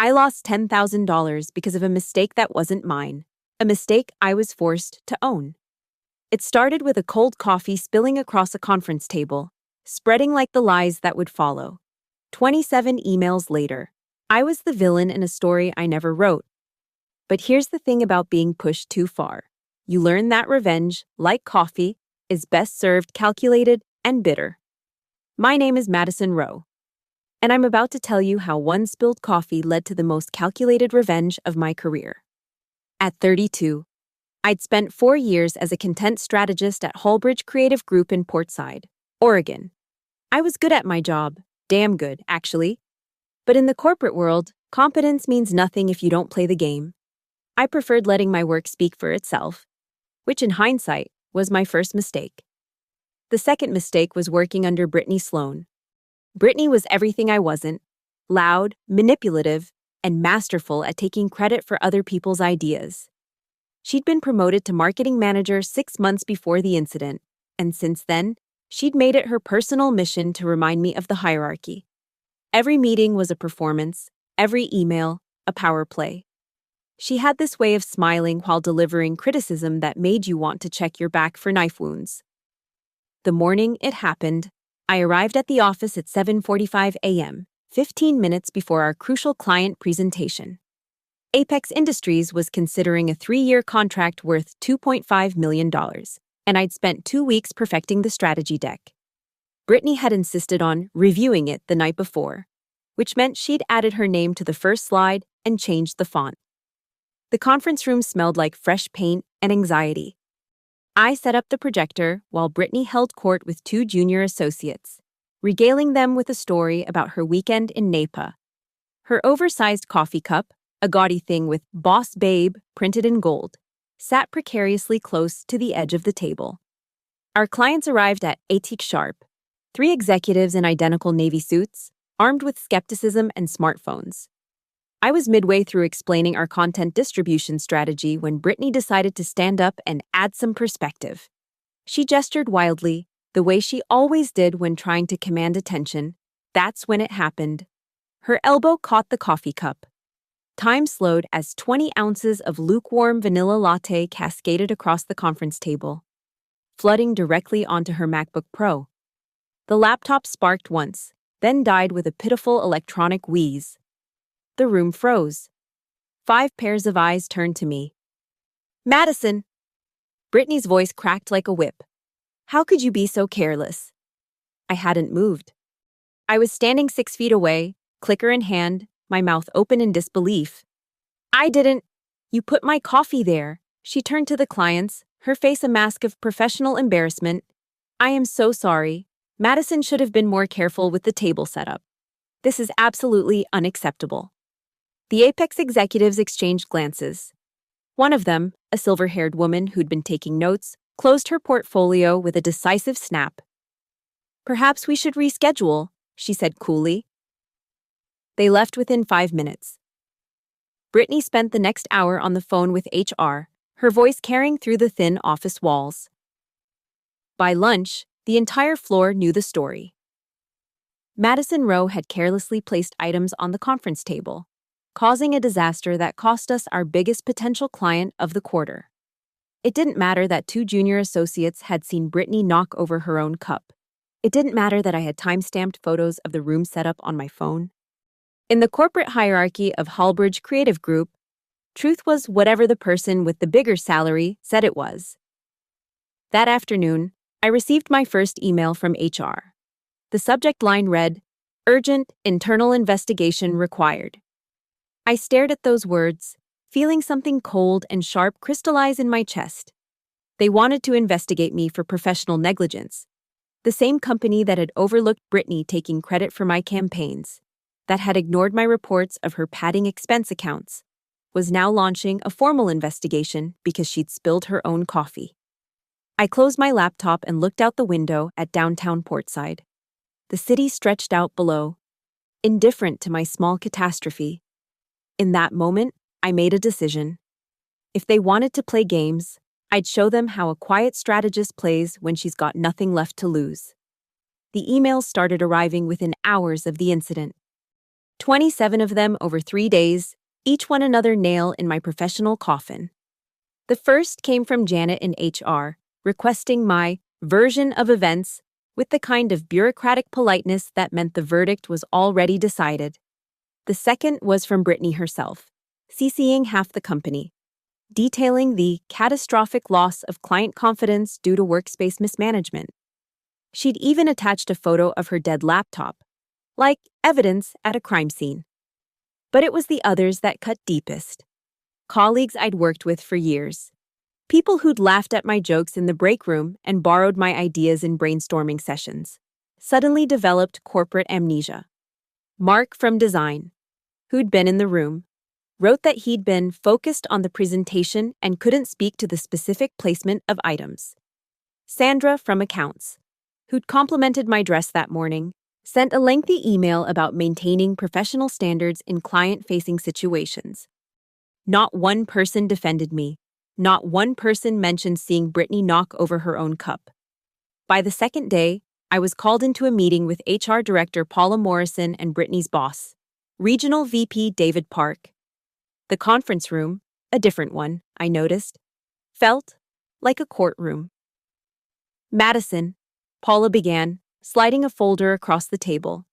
I lost $10,000 because of a mistake that wasn't mine, a mistake I was forced to own. It started with a cold coffee spilling across a conference table, spreading like the lies that would follow. 27 emails later, I was the villain in a story I never wrote. But here's the thing about being pushed too far. You learn that revenge, like coffee, is best served calculated and bitter. My name is Madison Rowe, and I'm about to tell you how one spilled coffee led to the most calculated revenge of my career. At 32, I'd spent 4 years as a content strategist at Hallbridge Creative Group in Portside, Oregon. I was good at my job, damn good, actually. But in the corporate world, competence means nothing if you don't play the game. I preferred letting my work speak for itself, which in hindsight was my first mistake. The second mistake was working under Brittany Sloan. Brittany was everything I wasn't: loud, manipulative, and masterful at taking credit for other people's ideas. She'd been promoted to marketing manager 6 months before the incident, and since then, she'd made it her personal mission to remind me of the hierarchy. Every meeting was a performance, every email, a power play. She had this way of smiling while delivering criticism that made you want to check your back for knife wounds. The morning it happened, I arrived at the office at 7:45 a.m., 15 minutes before our crucial client presentation. Apex Industries was considering a 3-year contract worth $2.5 million, and I'd spent 2 weeks perfecting the strategy deck. Brittany had insisted on reviewing it the night before, which meant she'd added her name to the first slide and changed the font. The conference room smelled like fresh paint and anxiety. I set up the projector while Brittany held court with 2 junior associates, regaling them with a story about her weekend in Napa. Her oversized coffee cup, a gaudy thing with "Boss Babe" printed in gold, sat precariously close to the edge of the table. Our clients arrived at 8 sharp, 3 executives in identical navy suits, armed with skepticism and smartphones. I was midway through explaining our content distribution strategy when Brittany decided to stand up and add some perspective. She gestured wildly, the way she always did when trying to command attention. That's when it happened. Her elbow caught the coffee cup. Time slowed as 20 ounces of lukewarm vanilla latte cascaded across the conference table, flooding directly onto her MacBook Pro. The laptop sparked once, then died with a pitiful electronic wheeze. The room froze. 5 pairs of eyes turned to me. "Madison!" Brittany's voice cracked like a whip. "How could you be so careless?" I hadn't moved. I was standing 6 feet away, clicker in hand, my mouth open in disbelief. "I didn't. You put my coffee there." She turned to the clients, her face a mask of professional embarrassment. "I am so sorry. Madison should have been more careful with the table setup. This is absolutely unacceptable." The Apex executives exchanged glances. One of them, a silver-haired woman who'd been taking notes, closed her portfolio with a decisive snap. "Perhaps we should reschedule," she said coolly. They left within 5 minutes. Brittany spent the next hour on the phone with HR, her voice carrying through the thin office walls. By lunch, the entire floor knew the story. Madison Rowe had carelessly placed items on the conference table, causing a disaster that cost us our biggest potential client of the quarter. It didn't matter that 2 junior associates had seen Brittany knock over her own cup. It didn't matter that I had time-stamped photos of the room setup on my phone. In the corporate hierarchy of Hallbridge Creative Group, truth was whatever the person with the bigger salary said it was. That afternoon, I received my first email from HR. The subject line read, "Urgent internal investigation required." I stared at those words, feeling something cold and sharp crystallize in my chest. They wanted to investigate me for professional negligence. The same company that had overlooked Brittany taking credit for my campaigns, that had ignored my reports of her padding expense accounts, was now launching a formal investigation because she'd spilled her own coffee. I closed my laptop and looked out the window at downtown Portside. The city stretched out below, indifferent to my small catastrophe. In that moment, I made a decision. If they wanted to play games, I'd show them how a quiet strategist plays when she's got nothing left to lose. The emails started arriving within hours of the incident. 27 of them over 3 days, each one another nail in my professional coffin. The first came from Janet in HR, requesting my version of events with the kind of bureaucratic politeness that meant the verdict was already decided. The second was from Brittany herself, CCing half the company, detailing the catastrophic loss of client confidence due to workspace mismanagement. She'd even attached a photo of her dead laptop, like evidence at a crime scene. But it was the others that cut deepest. Colleagues I'd worked with for years. People who'd laughed at my jokes in the break room and borrowed my ideas in brainstorming sessions, suddenly developed corporate amnesia. Mark from design, who'd been in the room, wrote that he'd been focused on the presentation and couldn't speak to the specific placement of items. Sandra from accounts, who'd complimented my dress that morning, sent a lengthy email about maintaining professional standards in client-facing situations. Not one person defended me. Not one person mentioned seeing Brittany knock over her own cup. By the second day, I was called into a meeting with HR Director Paula Morrison and Brittany's boss, Regional VP David Park. The conference room, a different one, I noticed, felt like a courtroom. Madison, Paula began, sliding a folder across the table.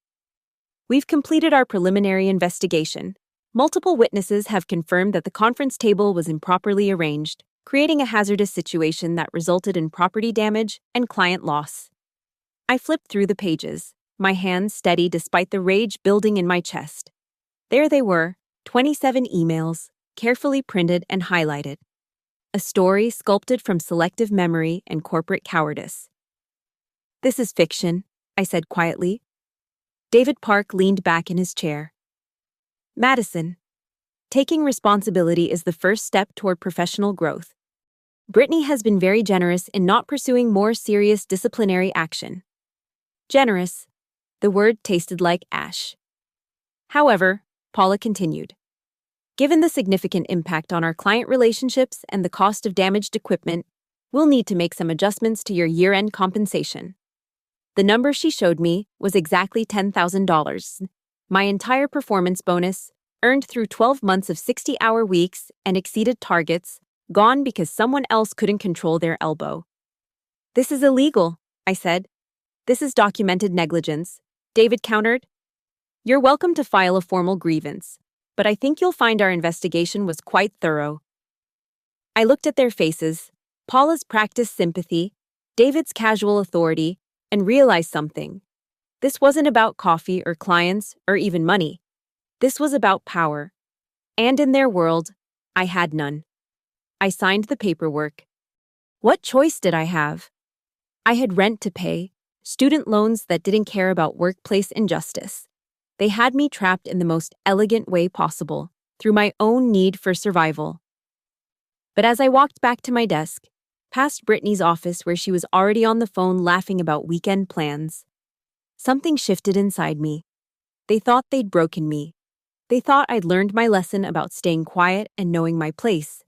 We've completed our preliminary investigation. Multiple witnesses have confirmed that the conference table was improperly arranged, creating a hazardous situation that resulted in property damage and client loss. I flipped through the pages, my hands steady despite the rage building in my chest. There they were, 27 emails, carefully printed and highlighted. A story sculpted from selective memory and corporate cowardice. "This is fiction," I said quietly. David Park leaned back in his chair. "Madison, taking responsibility is the first step toward professional growth. Brittany has been very generous in not pursuing more serious disciplinary action." Generous. The word tasted like ash. "However," Paula continued, "given the significant impact on our client relationships and the cost of damaged equipment, we'll need to make some adjustments to your year-end compensation." The number she showed me was exactly $10,000. My entire performance bonus, earned through 12 months of 60-hour weeks and exceeded targets, gone because someone else couldn't control their elbow. "This is illegal," I said. "This is documented negligence," David countered. "You're welcome to file a formal grievance, but I think you'll find our investigation was quite thorough." I looked at their faces, Paula's practiced sympathy, David's casual authority, and realized something. This wasn't about coffee or clients or even money. This was about power. And in their world, I had none. I signed the paperwork. What choice did I have? I had rent to pay, student loans that didn't care about workplace injustice. They had me trapped in the most elegant way possible, through my own need for survival. But as I walked back to my desk, past Brittany's office where she was already on the phone laughing about weekend plans, something shifted inside me. They thought they'd broken me. They thought I'd learned my lesson about staying quiet and knowing my place.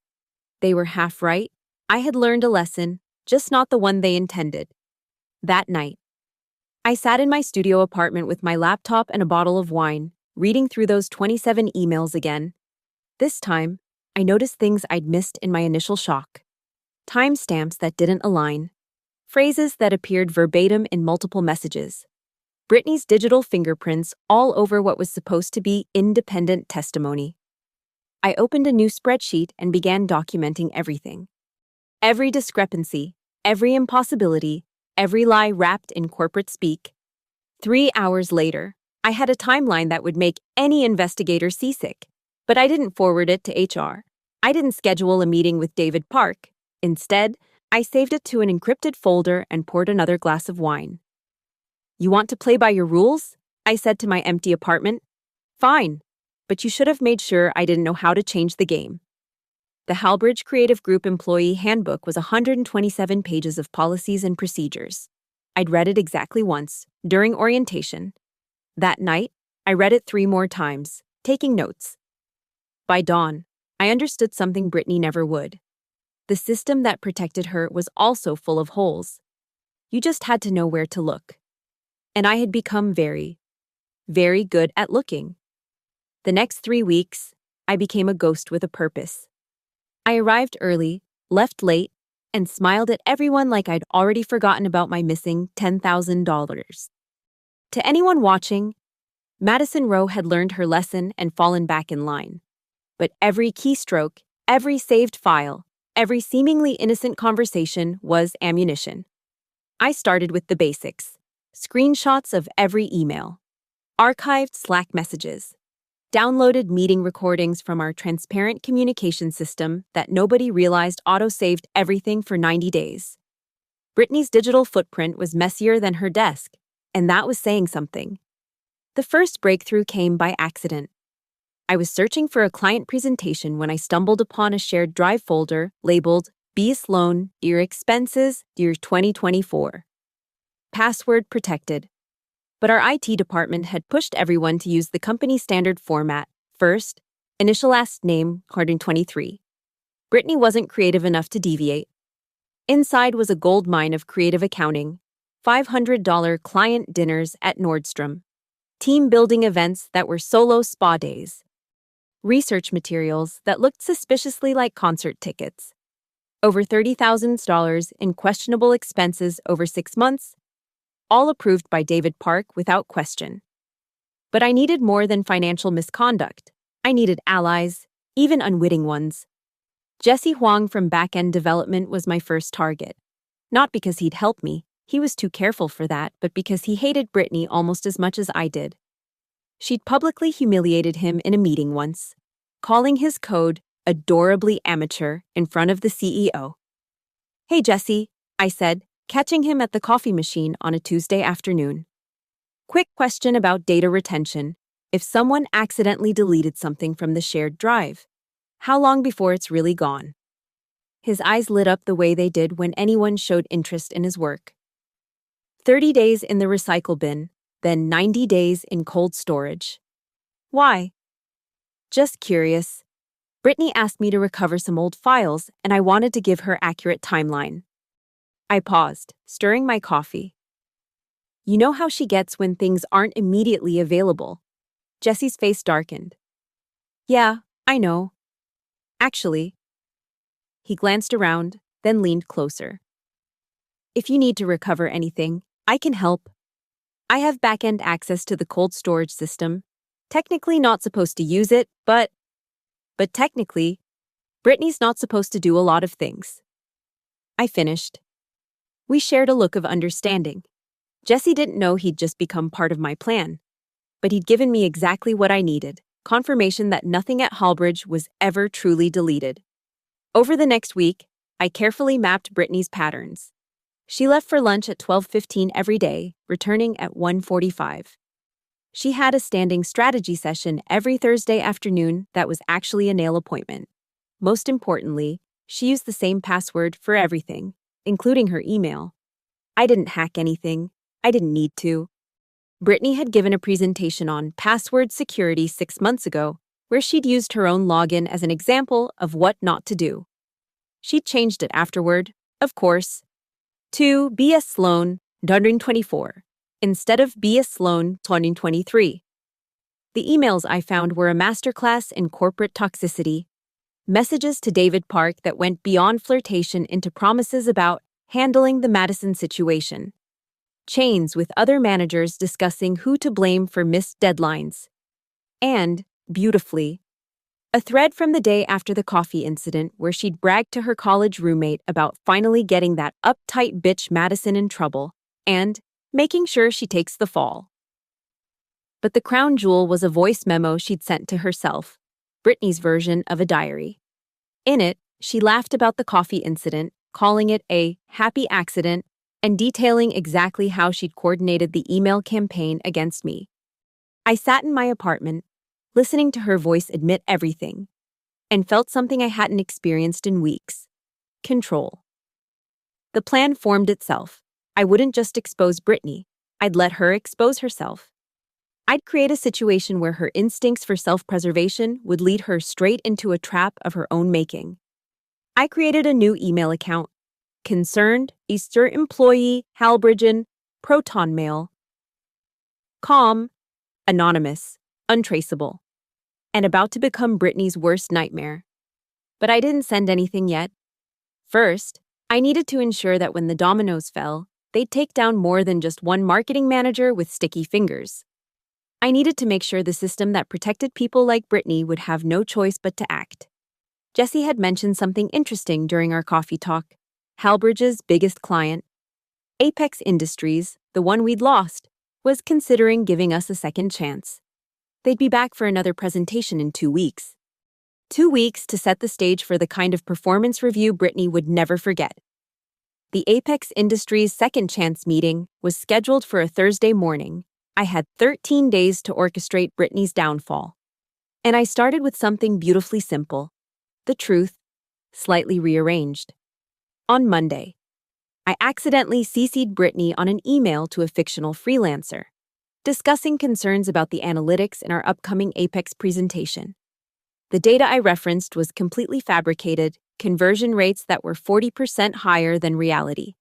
They were half right. I had learned a lesson, just not the one they intended. That night, I sat in my studio apartment with my laptop and a bottle of wine, reading through those 27 emails again. This time, I noticed things I'd missed in my initial shock. Timestamps that didn't align. Phrases that appeared verbatim in multiple messages. Brittany's digital fingerprints all over what was supposed to be independent testimony. I opened a new spreadsheet and began documenting everything. Every discrepancy, every impossibility, every lie wrapped in corporate speak. 3 hours later, I had a timeline that would make any investigator seasick. But I didn't forward it to HR. I didn't schedule a meeting with David Park. Instead, I saved it to an encrypted folder and poured another glass of wine. "You want to play by your rules?" I said to my empty apartment. "Fine, but you should have made sure I didn't know how to change the game." The Halbridge Creative Group Employee Handbook was 127 pages of policies and procedures. I'd read it exactly once, during orientation. That night, I read it 3 more times, taking notes. By dawn, I understood something Brittany never would. The system that protected her was also full of holes. You just had to know where to look. And I had become very, very good at looking. The next 3 weeks, I became a ghost with a purpose. I arrived early, left late, and smiled at everyone like I'd already forgotten about my missing $10,000. To anyone watching, Madison Rowe had learned her lesson and fallen back in line. But every keystroke, every saved file, every seemingly innocent conversation was ammunition. I started with the basics: screenshots of every email, archived Slack messages, downloaded meeting recordings from our transparent communication system that nobody realized auto-saved everything for 90 days. Brittany's digital footprint was messier than her desk, and that was saying something. The first breakthrough came by accident. I was searching for a client presentation when I stumbled upon a shared drive folder labeled BS Loan, Dear Expenses, Dear 2024. Password protected. But our IT department had pushed everyone to use the company standard format: first, initial last name, 123. Brittany wasn't creative enough to deviate. Inside was a goldmine of creative accounting: $500 client dinners at Nordstrom, team building events that were solo spa days, research materials that looked suspiciously like concert tickets, over $30,000 in questionable expenses over 6 months, all approved by David Park without question. But I needed more than financial misconduct. I needed allies, even unwitting ones. Jesse Huang from Backend Development was my first target. Not because he'd help me, he was too careful for that, but because he hated Brittany almost as much as I did. She'd publicly humiliated him in a meeting once, calling his code adorably amateur in front of the CEO. "Hey, Jesse," I said, catching him at the coffee machine on a Tuesday afternoon. "Quick question about data retention. If someone accidentally deleted something from the shared drive, how long before it's really gone?" His eyes lit up the way they did when anyone showed interest in his work. 30 days in the recycle bin, then 90 days in cold storage. Why? Just curious. Brittany asked me to recover some old files, and I wanted to give her accurate timeline. I paused, stirring my coffee. You know how she gets when things aren't immediately available. Jesse's face darkened. Yeah, I know. Actually. He glanced around, then leaned closer. If you need to recover anything, I can help. I have back-end access to the cold storage system. Technically not supposed to use it, but technically, Brittany's not supposed to do a lot of things. I finished. We shared a look of understanding. Jesse didn't know he'd just become part of my plan, but he'd given me exactly what I needed: confirmation that nothing at Hallbridge was ever truly deleted. Over the next week, I carefully mapped Brittany's patterns. She left for lunch at 12:15 every day, returning at 1:45. She had a standing strategy session every Thursday afternoon that was actually a nail appointment. Most importantly, she used the same password for everything, including her email. I didn't hack anything. I didn't need to. Brittany had given a presentation on password security 6 months ago, where she'd used her own login as an example of what not to do. She'd changed it afterward, of course, to BS Sloan 124 instead of BS Sloan 2023. The emails I found were a masterclass in corporate toxicity, messages to David Park that went beyond flirtation into promises about handling the Madison situation, chains with other managers discussing who to blame for missed deadlines, and, beautifully, a thread from the day after the coffee incident where she'd bragged to her college roommate about finally getting that uptight bitch Madison in trouble and making sure she takes the fall. But the crown jewel was a voice memo she'd sent to herself, Brittany's version of a diary. In it, she laughed about the coffee incident, calling it a happy accident, and detailing exactly how she'd coordinated the email campaign against me. I sat in my apartment, listening to her voice admit everything, and felt something I hadn't experienced in weeks: control. The plan formed itself. I wouldn't just expose Brittany, I'd let her expose herself. I'd create a situation where her instincts for self-preservation would lead her straight into a trap of her own making. I created a new email account: Concerned Easter Employee Halbridgen Proton Mail. Calm, anonymous, untraceable. and about to become Brittany's worst nightmare. But I didn't send anything yet. First, I needed to ensure that when the dominoes fell, they'd take down more than just one marketing manager with sticky fingers. I needed to make sure the system that protected people like Brittany would have no choice but to act. Jesse had mentioned something interesting during our coffee talk. Halbridge's biggest client, Apex Industries, the one we'd lost, was considering giving us a second chance. They'd be back for another presentation in 2 weeks. 2 weeks to set the stage for the kind of performance review Brittany would never forget. The Apex Industries Second Chance meeting was scheduled for a Thursday morning. I had 13 days to orchestrate Brittany's downfall. And I started with something beautifully simple. The truth, slightly rearranged. On Monday, I accidentally CC'd Brittany on an email to a fictional freelancer, discussing concerns about the analytics in our upcoming Apex presentation. The data I referenced was completely fabricated, conversion rates that were 40% higher than reality,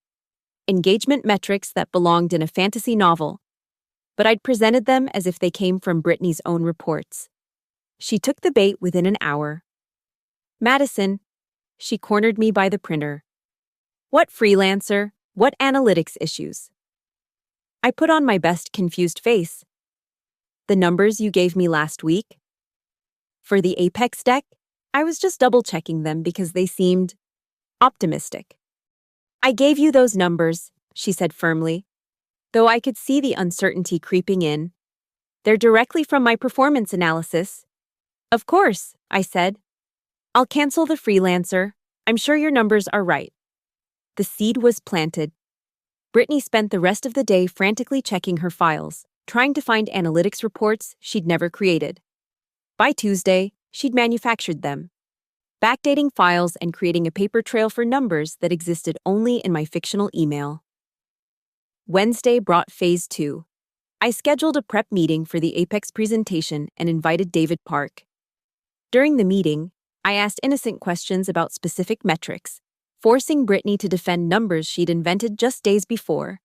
engagement metrics that belonged in a fantasy novel, but I'd presented them as if they came from Brittany's own reports. She took the bait within an hour. Madison, she cornered me by the printer. What freelancer? What analytics issues? I put on my best confused face. The numbers you gave me last week? For the Apex deck, I was just double-checking them because they seemed optimistic. I gave you those numbers, she said firmly, though I could see the uncertainty creeping in. They're directly from my performance analysis. Of course, I said. I'll cancel the freelancer. I'm sure your numbers are right. The seed was planted. Brittany spent the rest of the day frantically checking her files, trying to find analytics reports she'd never created. By Tuesday, she'd manufactured them, backdating files and creating a paper trail for numbers that existed only in my fictional email. Wednesday brought phase 2. I scheduled a prep meeting for the Apex presentation and invited David Park. During the meeting, I asked innocent questions about specific metrics, forcing Brittany to defend numbers she'd invented just days before.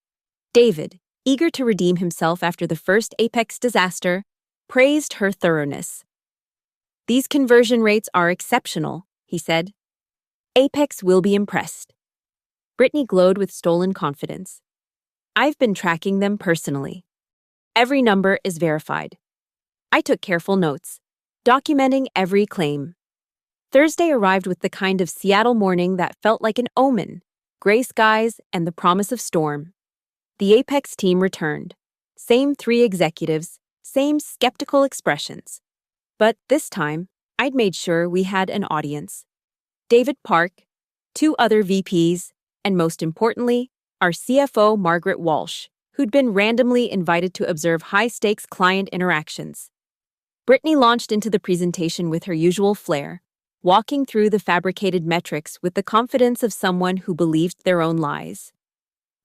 David, eager to redeem himself after the first Apex disaster, praised her thoroughness. These conversion rates are exceptional, he said. Apex will be impressed. Brittany glowed with stolen confidence. I've been tracking them personally. Every number is verified. I took careful notes, documenting every claim. Thursday arrived with the kind of Seattle morning that felt like an omen, gray skies and the promise of storm. The Apex team returned. Same 3 executives, same skeptical expressions. But this time, I'd made sure we had an audience. David Park, 2 other VPs, and most importantly, our CFO Margaret Walsh, who'd been randomly invited to observe high-stakes client interactions. Brittany launched into the presentation with her usual flair, walking through the fabricated metrics with the confidence of someone who believed their own lies.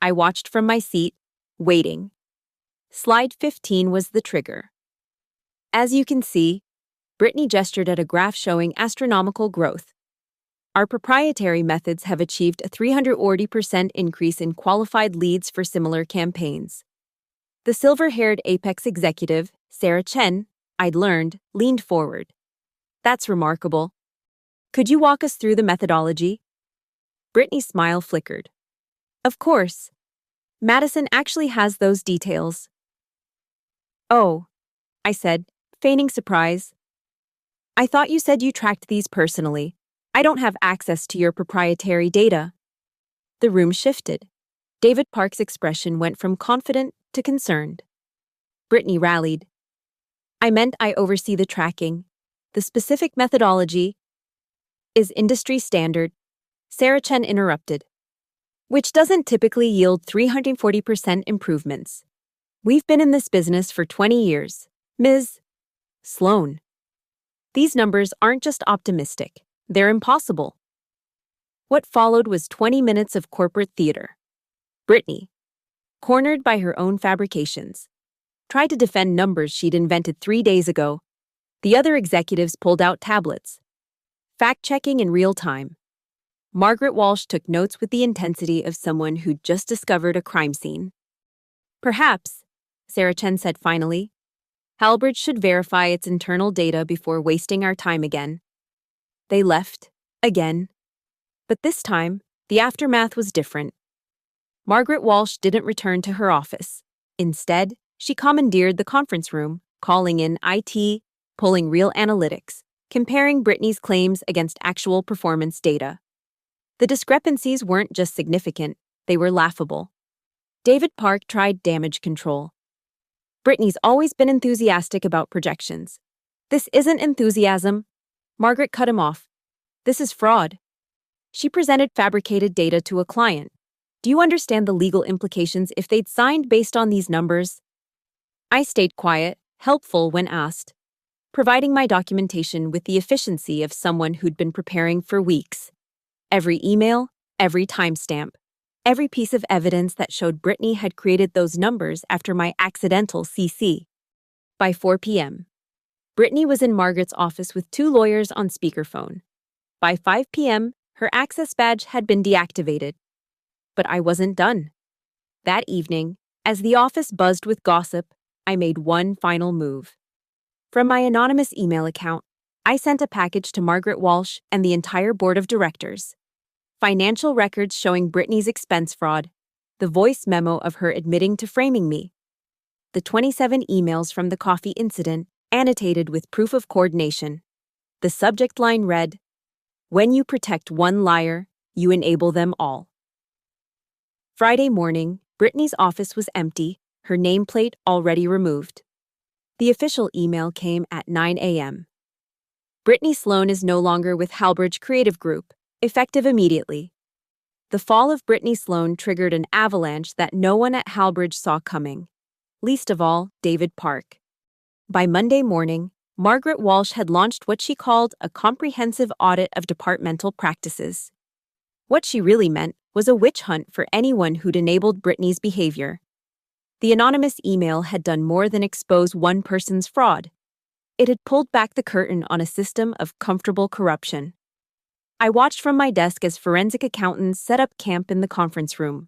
I watched from my seat, waiting. Slide 15 was the trigger. As you can see, Brittany gestured at a graph showing astronomical growth. Our proprietary methods have achieved a 340% increase in qualified leads for similar campaigns. The silver-haired Apex executive, Sarah Chen, I'd learned, leaned forward. That's remarkable. Could you walk us through the methodology? Brittany's smile flickered. Of course. Madison actually has those details. Oh, I said, feigning surprise. I thought you said you tracked these personally. I don't have access to your proprietary data. The room shifted. David Park's expression went from confident to concerned. Brittany rallied. I meant I oversee the tracking. The specific methodology is industry standard. Sarah Chen interrupted. Which doesn't typically yield 340% improvements. We've been in this business for 20 years, Ms. Sloan. These numbers aren't just optimistic, they're impossible. What followed was 20 minutes of corporate theater. Brittany, cornered by her own fabrications, tried to defend numbers she'd invented 3 days ago. The other executives pulled out tablets, fact-checking in real time. Margaret Walsh took notes with the intensity of someone who'd just discovered a crime scene. Perhaps, Sarah Chen said finally. Halbridge should verify its internal data before wasting our time again. They left, again. But this time, the aftermath was different. Margaret Walsh didn't return to her office. Instead, she commandeered the conference room, calling in IT, pulling real analytics, comparing Brittany's claims against actual performance data. The discrepancies weren't just significant, they were laughable. David Park tried damage control. Brittany's always been enthusiastic about projections. This isn't enthusiasm. Margaret cut him off. This is fraud. She presented fabricated data to a client. Do you understand the legal implications if they'd signed based on these numbers? I stayed quiet, helpful when asked, providing my documentation with the efficiency of someone who'd been preparing for weeks. Every email, every timestamp, every piece of evidence that showed Brittany had created those numbers after my accidental CC. By 4 p.m., Brittany was in Margaret's office with 2 lawyers on speakerphone. By 5 p.m., her access badge had been deactivated. But I wasn't done. That evening, as the office buzzed with gossip, I made one final move. From my anonymous email account, I sent a package to Margaret Walsh and the entire board of directors. Financial records showing Brittany's expense fraud, the voice memo of her admitting to framing me, the 27 emails from the coffee incident annotated with proof of coordination. The subject line read, "When you protect one liar, you enable them all." Friday morning, Brittany's office was empty, her nameplate already removed. The official email came at 9 a.m. Brittany Sloan is no longer with Halbridge Creative Group, effective immediately. The fall of Brittany Sloan triggered an avalanche that no one at Halbridge saw coming, least of all David Park. By Monday morning, Margaret Walsh had launched what she called a comprehensive audit of departmental practices. What she really meant was a witch hunt for anyone who'd enabled Brittany's behavior. The anonymous email had done more than expose one person's fraud. It had pulled back the curtain on a system of comfortable corruption. I watched from my desk as forensic accountants set up camp in the conference room.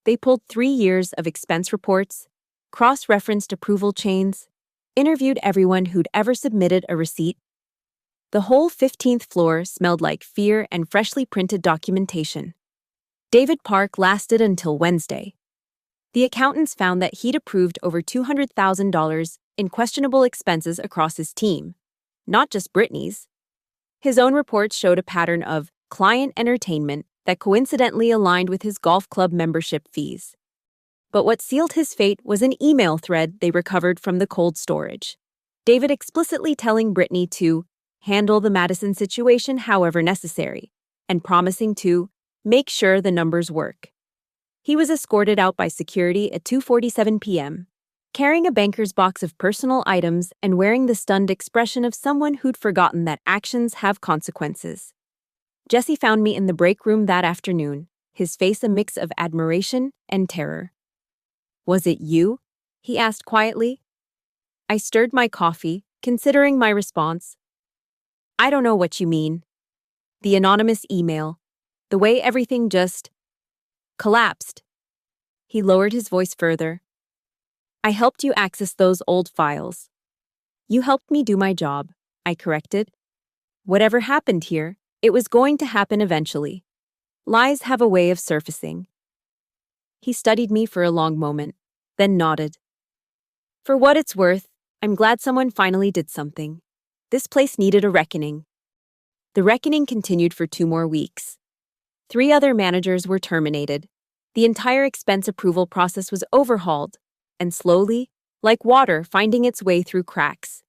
They pulled 3 years of expense reports, cross-referenced approval chains, interviewed everyone who'd ever submitted a receipt. The whole 15th floor smelled like fear and freshly printed documentation. David Park lasted until Wednesday. The accountants found that he'd approved over $200,000 in questionable expenses across his team, not just Brittany's. His own reports showed a pattern of client entertainment that coincidentally aligned with his golf club membership fees. But what sealed his fate was an email thread they recovered from the cold storage. David explicitly telling Brittany to handle the Madison situation however necessary, and promising to make sure the numbers work. He was escorted out by security at 2:47 p.m., carrying a banker's box of personal items and wearing the stunned expression of someone who'd forgotten that actions have consequences. Jesse found me in the break room that afternoon, his face a mix of admiration and terror. "Was it you?" he asked quietly. I stirred my coffee, considering my response. "I don't know what you mean." The anonymous email, the way everything just collapsed. He lowered his voice further. "I helped you access those old files." "You helped me do my job," I corrected. "Whatever happened here, it was going to happen eventually. Lies have a way of surfacing." He studied me for a long moment, then nodded. "For what it's worth, I'm glad someone finally did something. This place needed a reckoning." The reckoning continued for 2 more weeks. 3 other managers were terminated. The entire expense approval process was overhauled, and slowly, like water finding its way through cracks.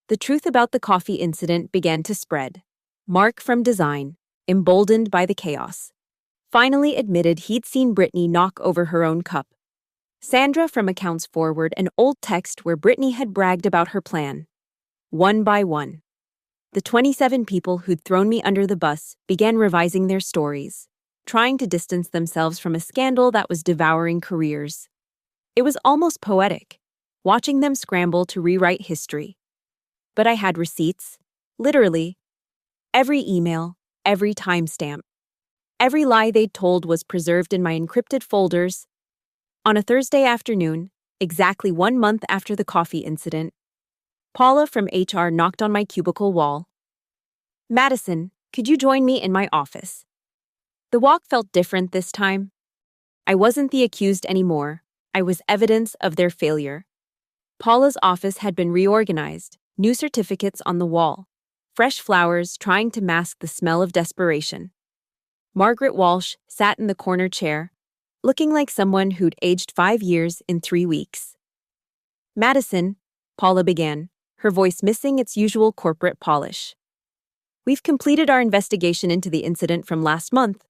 The truth about the coffee incident began to spread. Mark from design, emboldened by the chaos, finally admitted he'd seen Brittany knock over her own cup. Sandra from accounts forward an old text where Brittany had bragged about her plan. One by one, the 27 people who'd thrown me under the bus began revising their stories, trying to distance themselves from a scandal that was devouring careers. It was almost poetic, watching them scramble to rewrite history. But I had receipts, literally. Every email, every timestamp, every lie they'd told was preserved in my encrypted folders. On a Thursday afternoon, exactly 1 month after the coffee incident, Paula from HR knocked on my cubicle wall. Madison, could you join me in my office? The walk felt different this time. I wasn't the accused anymore. I was evidence of their failure. Paula's office had been reorganized, new certificates on the wall, fresh flowers trying to mask the smell of desperation. Margaret Walsh sat in the corner chair, looking like someone who'd aged 5 years in 3 weeks. Madison, Paula began, her voice missing its usual corporate polish. We've completed our investigation into the incident from last month.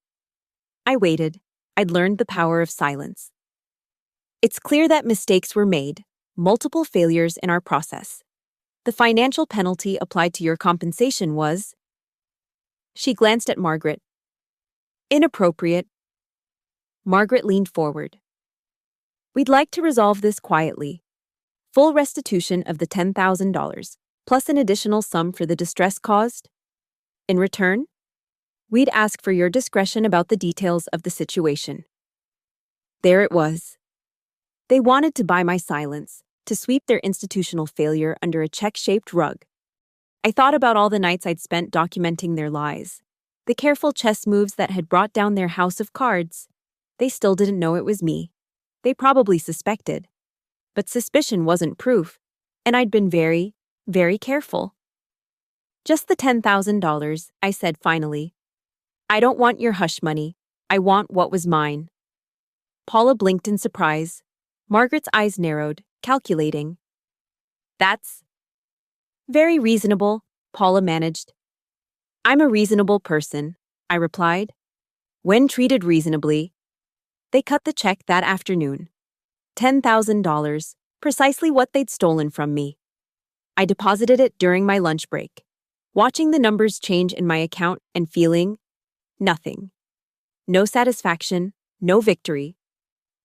I waited. I'd learned the power of silence. It's clear that mistakes were made, multiple failures in our process. The financial penalty applied to your compensation was... She glanced at Margaret. Inappropriate. Margaret leaned forward. We'd like to resolve this quietly. Full restitution of the $10,000, plus an additional sum for the distress caused. In return, we'd ask for your discretion about the details of the situation. There it was. They wanted to buy my silence, to sweep their institutional failure under a check-shaped rug. I thought about all the nights I'd spent documenting their lies, the careful chess moves that had brought down their house of cards. They still didn't know it was me. They probably suspected. But suspicion wasn't proof, and I'd been very, very careful. Just the $10,000, I said finally. I don't want your hush money. I want what was mine. Paula blinked in surprise. Margaret's eyes narrowed, calculating. That's very reasonable, Paula managed. I'm a reasonable person, I replied. When treated reasonably. They cut the check that afternoon. $10,000, precisely what they'd stolen from me. I deposited it during my lunch break, watching the numbers change in my account and feeling nothing. No satisfaction, no victory.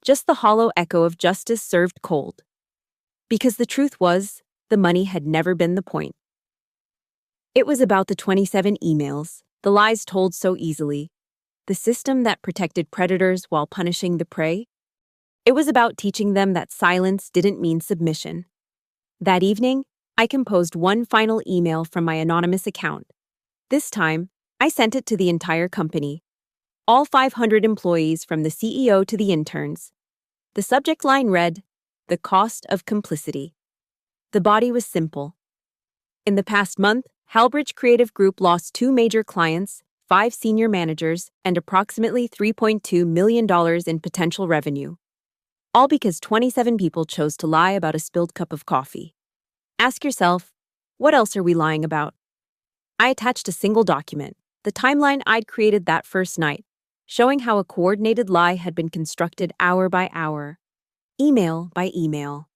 Just the hollow echo of justice served cold. Because the truth was, the money had never been the point. It was about the 27 emails, the lies told so easily, the system that protected predators while punishing the prey. It was about teaching them that silence didn't mean submission. That evening, I composed one final email from my anonymous account. This time, I sent it to the entire company. All 500 employees from the CEO to the interns. The subject line read, "The cost of complicity." The body was simple. In the past month, Halbridge Creative Group lost 2 major clients, 5 senior managers, and approximately $3.2 million in potential revenue. All because 27 people chose to lie about a spilled cup of coffee. Ask yourself, what else are we lying about? I attached a single document, the timeline I'd created that first night, showing how a coordinated lie had been constructed hour by hour, email by email.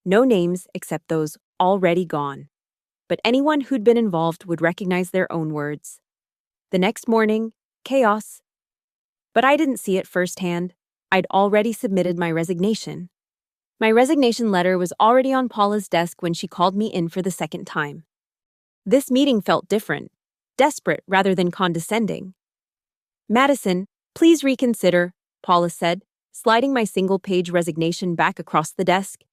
No names except those already gone. But anyone who'd been involved would recognize their own words. The next morning, chaos. But I didn't see it firsthand. I'd already submitted my resignation. My resignation letter was already on Paula's desk when she called me in for the second time. This meeting felt different, desperate rather than condescending. Madison, please reconsider, Paula said, sliding my single-page resignation back across the desk.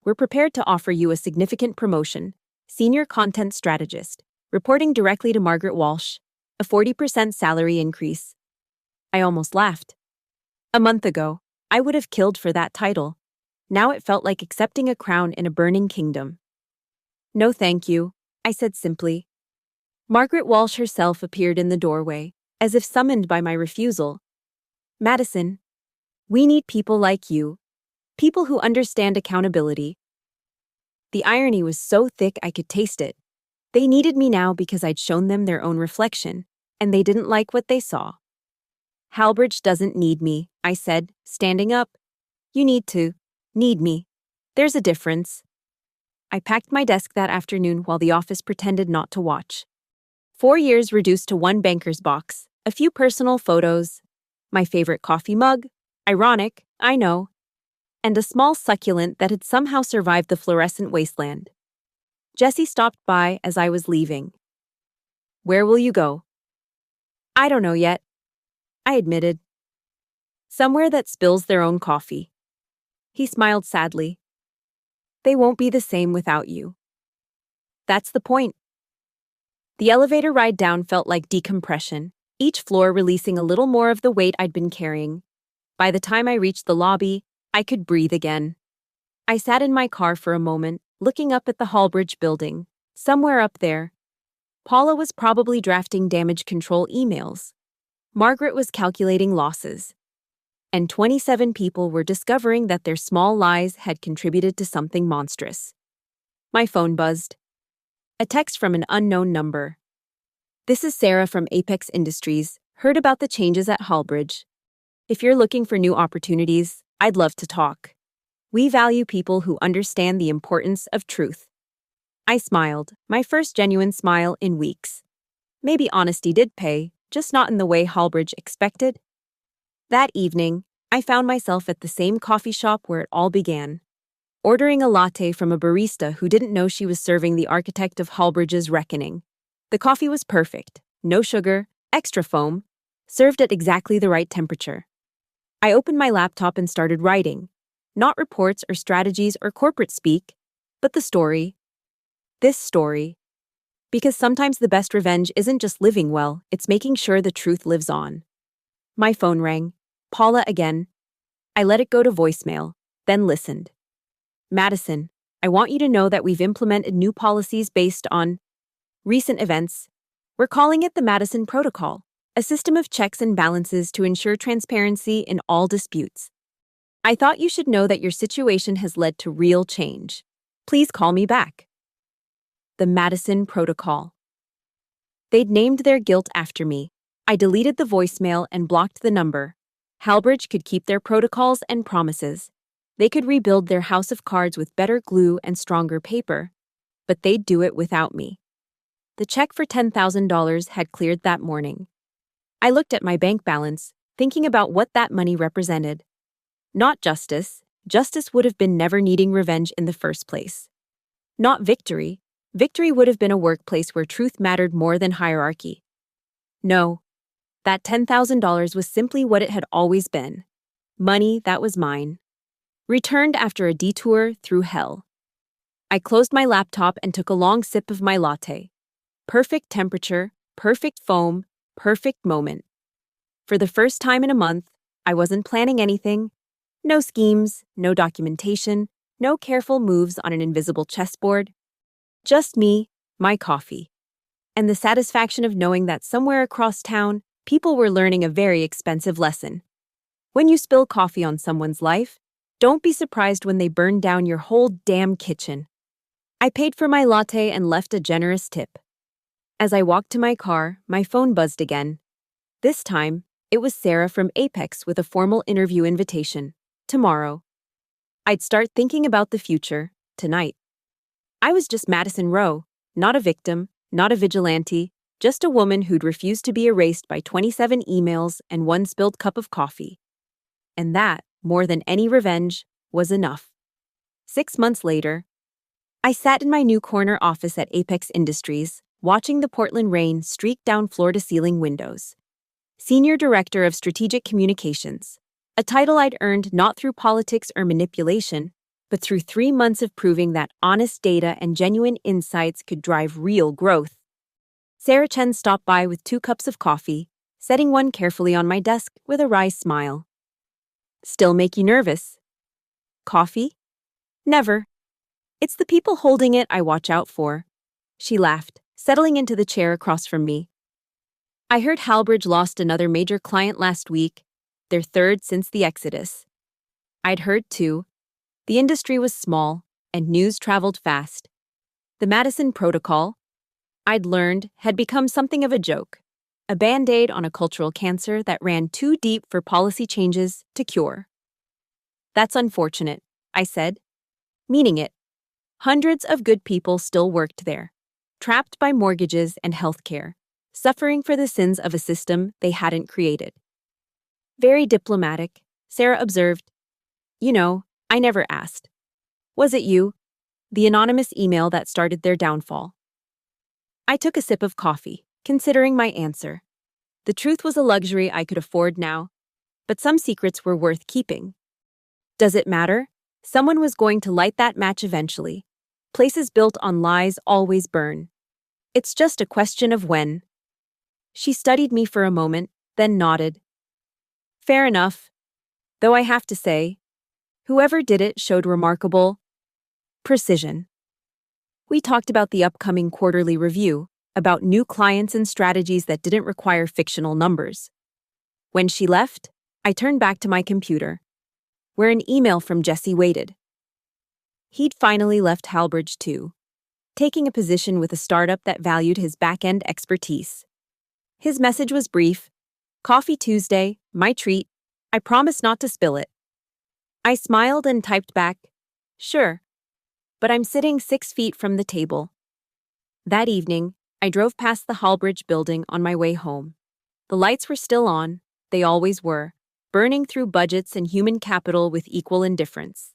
We're prepared to offer you a significant promotion, senior content strategist, reporting directly to Margaret Walsh, a 40% salary increase. I almost laughed. A month ago, I would have killed for that title. Now it felt like accepting a crown in a burning kingdom. No thank you, I said simply. Margaret Walsh herself appeared in the doorway, as if summoned by my refusal. Madison, we need people like you, people who understand accountability. The irony was so thick I could taste it. They needed me now because I'd shown them their own reflection, and they didn't like what they saw. Halbridge doesn't need me, I said, standing up. You need me. There's a difference. I packed my desk that afternoon while the office pretended not to watch. 4 years reduced to 1 banker's box, a few personal photos, my favorite coffee mug, ironic, I know, and a small succulent that had somehow survived the fluorescent wasteland. Jessie stopped by as I was leaving. Where will you go? I don't know yet, I admitted. Somewhere that spills their own coffee. He smiled sadly. They won't be the same without you. That's the point. The elevator ride down felt like decompression, each floor releasing a little more of the weight I'd been carrying. By the time I reached the lobby, I could breathe again. I sat in my car for a moment, looking up at the Hallbridge building. Somewhere up there, Paula was probably drafting damage control emails. Margaret was calculating losses. And 27 people were discovering that their small lies had contributed to something monstrous. My phone buzzed. A text from an unknown number. "This is Sarah from Apex Industries. Heard about the changes at Hallbridge. If you're looking for new opportunities, I'd love to talk. We value people who understand the importance of truth." I smiled, my first genuine smile in weeks. Maybe honesty did pay, just not in the way Hallbridge expected. That evening, I found myself at the same coffee shop where it all began, ordering a latte from a barista who didn't know she was serving the architect of Hallbridge's reckoning. The coffee was perfect, no sugar, extra foam, served at exactly the right temperature. I opened my laptop and started writing, not reports or strategies or corporate speak, but the story. This story. Because sometimes the best revenge isn't just living well, it's making sure the truth lives on. My phone rang. Paula again. I let it go to voicemail, then listened. "Madison, I want you to know that we've implemented new policies based on recent events. We're calling it the Madison Protocol, a system of checks and balances to ensure transparency in all disputes. I thought you should know that your situation has led to real change. Please call me back." The Madison Protocol. They'd named their guilt after me. I deleted the voicemail and blocked the number. Hallbridge could keep their protocols and promises. They could rebuild their house of cards with better glue and stronger paper, but they'd do it without me. The check for $10,000 had cleared that morning. I looked at my bank balance, thinking about what that money represented. Not justice. Justice would have been never needing revenge in the first place. Not victory. Victory would have been a workplace where truth mattered more than hierarchy. No, that $10,000 was simply what it had always been. Money that was mine. Returned after a detour through hell. I closed my laptop and took a long sip of my latte. Perfect temperature, perfect foam, perfect moment. For the first time in a month, I wasn't planning anything. No schemes, no documentation, no careful moves on an invisible chessboard. Just me, my coffee, and the satisfaction of knowing that somewhere across town, people were learning a very expensive lesson. When you spill coffee on someone's life, don't be surprised when they burn down your whole damn kitchen. I paid for my latte and left a generous tip. As I walked to my car, my phone buzzed again. This time, it was Sarah from Apex with a formal interview invitation. Tomorrow. I'd start thinking about the future, tonight. I was just Madison Rowe, not a victim, not a vigilante, just a woman who'd refused to be erased by 27 emails and one spilled cup of coffee. And that, more than any revenge, was enough. 6 months later, I sat in my new corner office at Apex Industries, watching the Portland rain streak down floor-to-ceiling windows. Senior Director of Strategic Communications, a title I'd earned not through politics or manipulation, but through 3 months of proving that honest data and genuine insights could drive real growth. Sarah Chen stopped by with 2 cups of coffee, setting one carefully on my desk with a wry smile. "Still make you nervous?" "Coffee? Never. It's the people holding it I watch out for." She laughed, settling into the chair across from me. "I heard Hallbridge lost another major client last week, their third since the Exodus." I'd heard too. The industry was small, and news traveled fast. The Madison Protocol, I'd learned, had become something of a joke, a band-aid on a cultural cancer that ran too deep for policy changes to cure. "That's unfortunate," I said, meaning it. Hundreds of good people still worked there, trapped by mortgages and healthcare, suffering for the sins of a system they hadn't created. Very diplomatic, Sarah observed. "You know, I never asked. Was it you? The anonymous email that started their downfall?" I took a sip of coffee, considering my answer. The truth was a luxury I could afford now, but some secrets were worth keeping. Does it matter? Someone was going to light that match eventually. Places built on lies always burn. It's just a question of when. She studied me for a moment, then nodded. Fair enough. Though I have to say, whoever did it showed remarkable precision. We talked about the upcoming quarterly review, about new clients and strategies that didn't require fictional numbers. When she left, I turned back to my computer, where an email from Jesse waited. He'd finally left Halbridge too, taking a position with a startup that valued his back-end expertise. His message was brief: Coffee Tuesday, my treat. I promise not to spill it. I smiled and typed back, sure, but I'm sitting 6 feet from the table. That evening, I drove past the Halbridge building on my way home. The lights were still on, they always were, burning through budgets and human capital with equal indifference.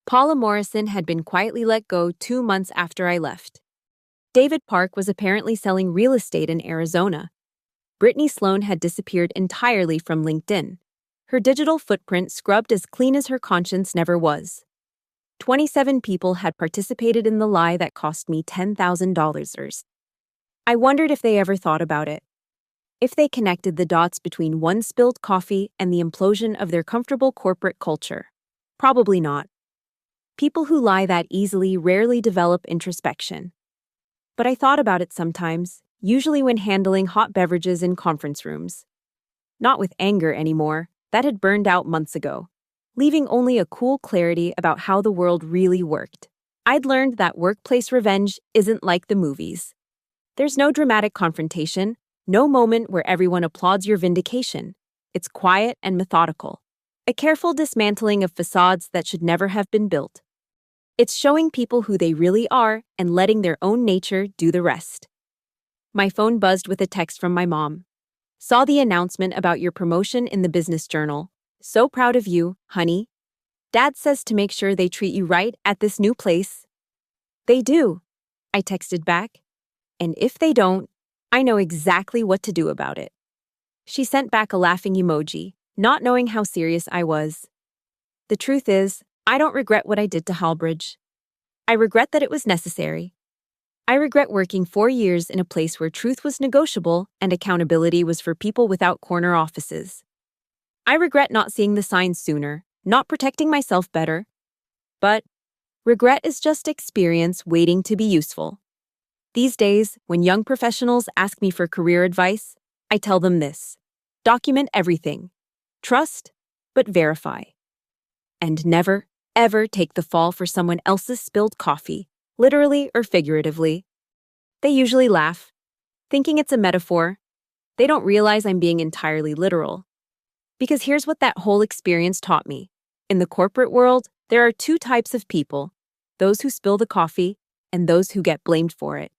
Paula Morrison had been quietly let go 2 months after I left. David Park was apparently selling real estate in Arizona. Brittany Sloan had disappeared entirely from LinkedIn, her digital footprint scrubbed as clean as her conscience never was. 27 people had participated in the lie that cost me $10,000. I wondered if they ever thought about it. If they connected the dots between one spilled coffee and the implosion of their comfortable corporate culture. Probably not. People who lie that easily rarely develop introspection. But I thought about it sometimes, usually when handling hot beverages in conference rooms. Not with anger anymore, that had burned out months ago, leaving only a cool clarity about how the world really worked. I'd learned that workplace revenge isn't like the movies. There's no dramatic confrontation, no moment where everyone applauds your vindication. It's quiet and methodical. A careful dismantling of facades that should never have been built. It's showing people who they really are and letting their own nature do the rest. My phone buzzed with a text from my mom. Saw the announcement about your promotion in the business journal. So proud of you, honey. Dad says to make sure they treat you right at this new place. They do, I texted back. And if they don't, I know exactly what to do about it. She sent back a laughing emoji, not knowing how serious I was. The truth is, I don't regret what I did to Halbridge. I regret that it was necessary. I regret working 4 years in a place where truth was negotiable and accountability was for people without corner offices. I regret not seeing the signs sooner, not protecting myself better. But regret is just experience waiting to be useful. These days, when young professionals ask me for career advice, I tell them this: document everything. Trust, but verify. And never, ever take the fall for someone else's spilled coffee, literally or figuratively. They usually laugh, thinking it's a metaphor. They don't realize I'm being entirely literal. Because here's what that whole experience taught me. In the corporate world, there are 2 types of people: those who spill the coffee and those who get blamed for it.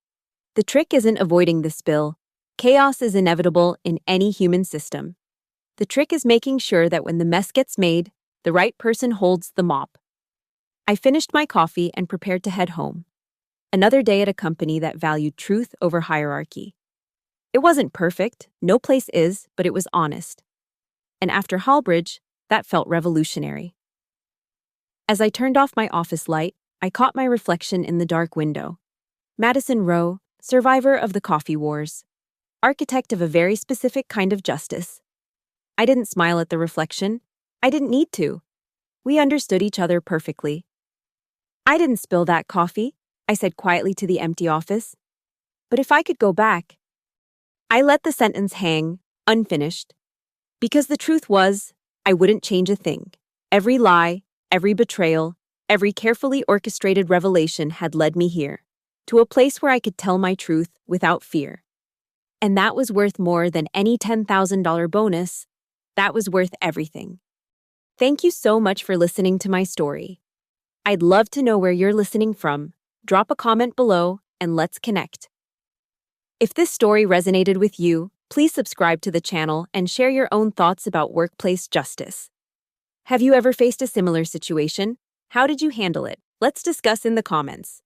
The trick isn't avoiding the spill. Chaos is inevitable in any human system. The trick is making sure that when the mess gets made, the right person holds the mop. I finished my coffee and prepared to head home. Another day at a company that valued truth over hierarchy. It wasn't perfect, no place is, but it was honest. And after Halbridge, that felt revolutionary. As I turned off my office light, I caught my reflection in the dark window. Madison Rowe, survivor of the coffee wars. Architect of a very specific kind of justice. I didn't smile at the reflection. I didn't need to. We understood each other perfectly. I didn't spill that coffee, I said quietly to the empty office. But if I could go back. I let the sentence hang, unfinished. Because the truth was, I wouldn't change a thing. Every lie, every betrayal, every carefully orchestrated revelation had led me here, to a place where I could tell my truth without fear. And that was worth more than any $10,000 bonus. That was worth everything. Thank you so much for listening to my story. I'd love to know where you're listening from. Drop a comment below and let's connect. If this story resonated with you, please subscribe to the channel and share your own thoughts about workplace justice. Have you ever faced a similar situation? How did you handle it? Let's discuss in the comments.